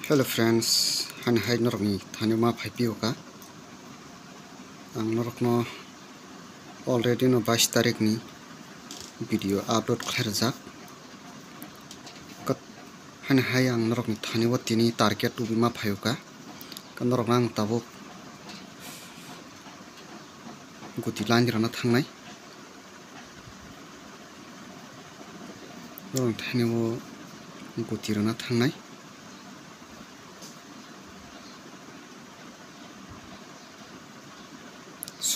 Hello friends, hai norok ni thani ma phaipiu ka ang norok no already no 22 tarik ni video upload khairjak kat hai ang norok ni thani wa tini target ubi ma phayu ka norok nang tabuk guti line rana thangnai norok thani wo guti rana thangnai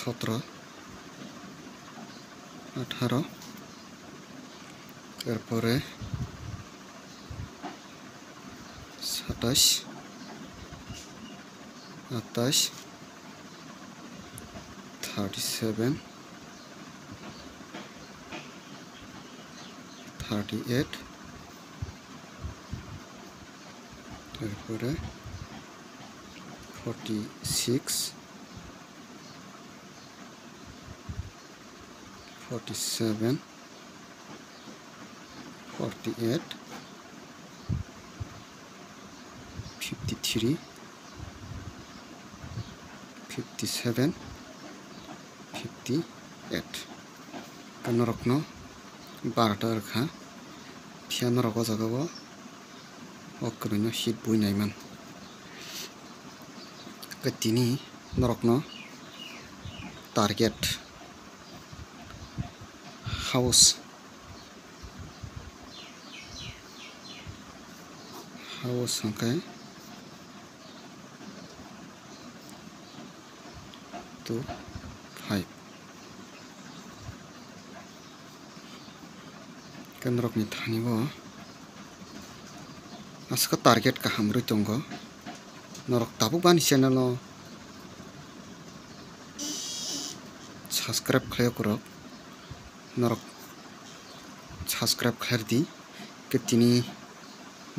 17, 18 এরপরে 27, 28, 37, 38 এরপরে 46, 47, 48, 53, 57, 58 norok no 12 ta rakha thia norok o jaga o okroi no hit buinai man tini norok no target house hangkai 2, 5 norok ni thani bo aska target ka hamrui tongo norok tabuk bani channel no subscribe khlayo korok norok subscribe khardi ke tini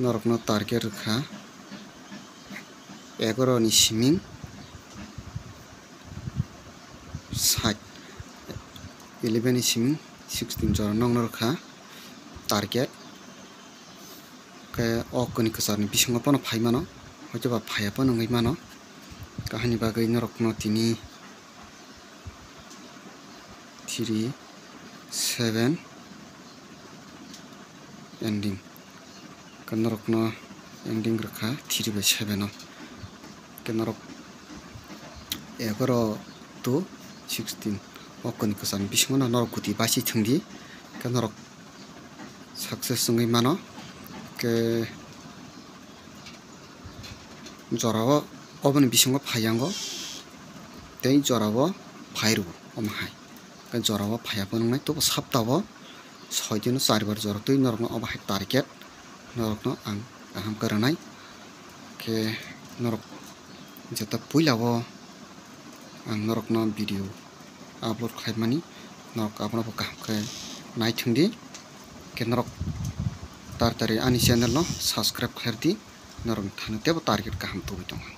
norok no target rakha 11 ni siming 11 ni siming 16 jora nong rakha target ke okoni kasarni bisingo pono phaimano hoiba phaya pono ngai mano kahani bagai norok no tini 3, 7 ending norok no ending rakha 3/7 no norok 11 to 16 okoni kasarni bisingo norok guti basi thungdi norok success ngai mano ke jorao oboni bisingo phayango tei jorao phairu omhai ke jorao phaya pono ngai to saptao 6 din 4 bar jora tui norok no obhai target norok no ang aham karanai ke norok jeta puilao ang norok no video upload khlaimani norok abona bo kaham khe nai thungdi ke norok tartari ani channel no subscribe khardi norok thani tebo target kaham tubi tongo।